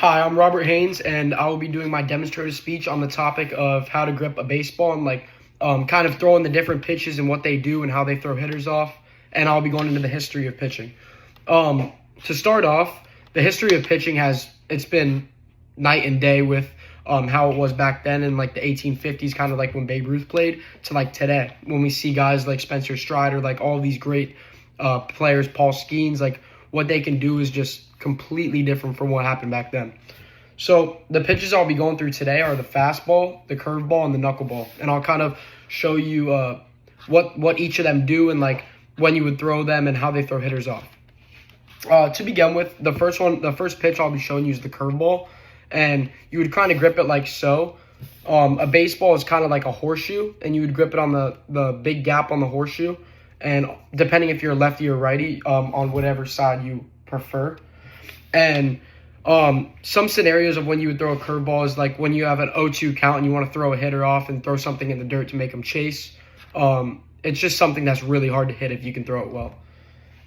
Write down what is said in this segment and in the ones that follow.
Hi, I'm Robert Haynes, and I will be doing my demonstrative speech on the topic of how to grip a baseball and kind of throwing the different pitches and what they do and how they throw hitters off. And I'll be going into the history of pitching. To start off, the history of pitching it's been night and day with how it was back then in like the 1850s, kind of like when Babe Ruth played, to like today when we see guys like Spencer Strider, like all these great players, Paul Skeens, like what they can do is just completely different from what happened back then. So the pitches I'll be going through today are the fastball, the curveball, and the knuckleball. And I'll kind of show you what each of them do and like when you would throw them and how they throw hitters off. To begin with, the first pitch I'll be showing you is the curveball. And you would kind of grip it like so. A baseball is kind of like a horseshoe, and you would grip it on the big gap on the horseshoe. And depending if you're lefty or righty, on whatever side you prefer. And some scenarios of when you would throw a curveball is like when you have an 0-2 count and you want to throw a hitter off and throw something in the dirt to make them chase. It's just something that's really hard to hit if you can throw it well.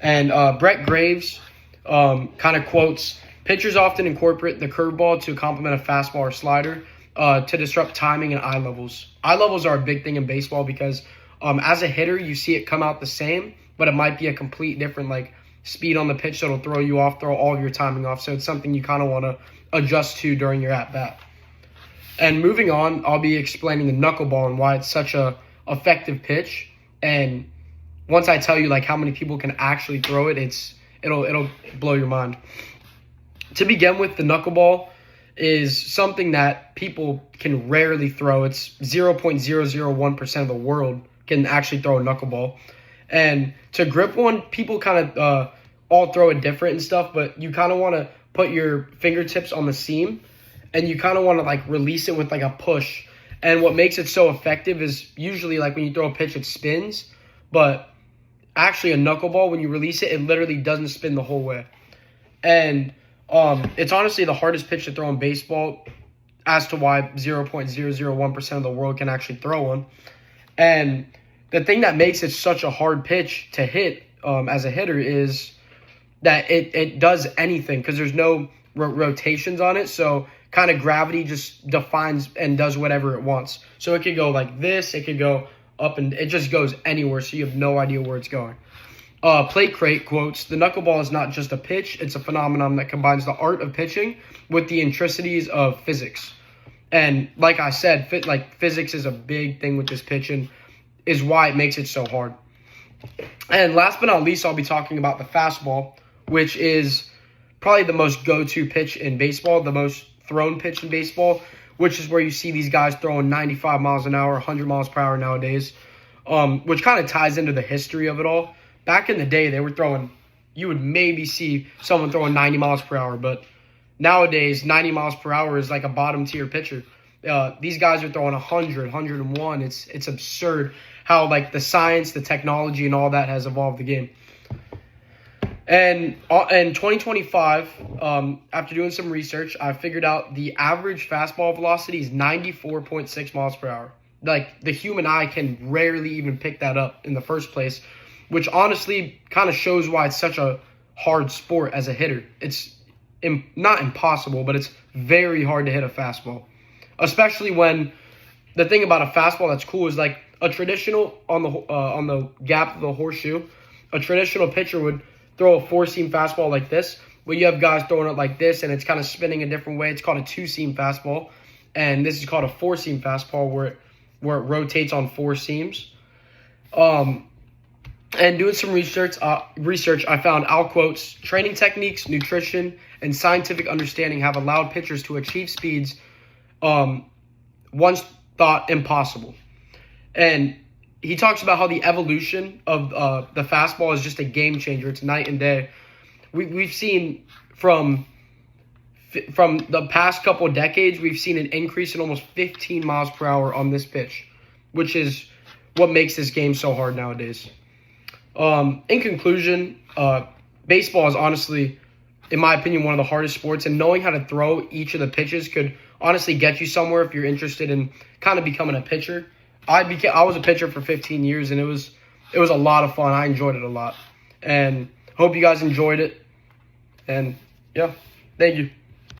And Brett Graves kind of quotes, pitchers often incorporate the curveball to complement a fastball or slider to disrupt timing and eye levels. Eye levels are a big thing in baseball because as a hitter, you see it come out the same, but it might be a complete different like speed on the pitch that'll throw you off, throw all of your timing off. So it's something you kind of want to adjust to during your at-bat. And moving on, I'll be explaining the knuckleball and why it's such a effective pitch. And once I tell you like how many people can actually throw it, it'll blow your mind. To begin with, the knuckleball is something that people can rarely throw. It's 0.001% of the world can actually throw a knuckleball. And to grip one, people kind of all throw it different and stuff, but you kind of want to put your fingertips on the seam and you kind of want to like release it with like a push. And what makes it so effective is usually like when you throw a pitch, it spins, but actually a knuckleball, when you release it, it literally doesn't spin the whole way. And it's honestly the hardest pitch to throw in baseball as to why 0.001% of the world can actually throw one. And the thing that makes it such a hard pitch to hit as a hitter is that it does anything because there's no rotations on it. So kind of gravity just defines and does whatever it wants. So it could go like this, it could go up, and it just goes anywhere. So you have no idea where it's going. Plate Crate quotes, the knuckleball is not just a pitch, it's a phenomenon that combines the art of pitching with the intricacies of physics. And like I said, physics is a big thing with this pitch and is why it makes it so hard. And last but not least, I'll be talking about the fastball, which is probably the most go-to pitch in baseball, the most thrown pitch in baseball, which is where you see these guys throwing 95 miles an hour, 100 miles per hour nowadays, which kind of ties into the history of it all. Back in the day, you would maybe see someone throwing 90 miles per hour, but nowadays, 90 miles per hour is like a bottom-tier pitcher. These guys are throwing 100, 101. It's absurd how like the science, the technology, and all that has evolved the game. And in 2025, after doing some research, I figured out the average fastball velocity is 94.6 miles per hour. Like the human eye can rarely even pick that up in the first place, which honestly kind of shows why it's such a hard sport as a hitter. It's not impossible, but it's very hard to hit a fastball. Especially when the thing about a fastball that's cool is like a traditional on the gap of the horseshoe, a traditional pitcher would throw a four-seam fastball like this, but you have guys throwing it like this and it's kind of spinning a different way. It's called a two-seam fastball, and this is called a four-seam fastball where it rotates on four seams. And doing some research, I found Al quotes, training techniques, nutrition, and scientific understanding have allowed pitchers to achieve speeds once thought impossible. And he talks about how the evolution of the fastball is just a game changer. It's night and day. We've seen from the past couple of decades, we've seen an increase in almost 15 miles per hour on this pitch, which is what makes this game so hard nowadays. In conclusion, baseball is honestly, in my opinion, one of the hardest sports, and knowing how to throw each of the pitches could honestly get you somewhere if you're interested in kind of becoming a pitcher. I was a pitcher for 15 years, and it was a lot of fun. I enjoyed it a lot, and hope you guys enjoyed it. And yeah, thank you.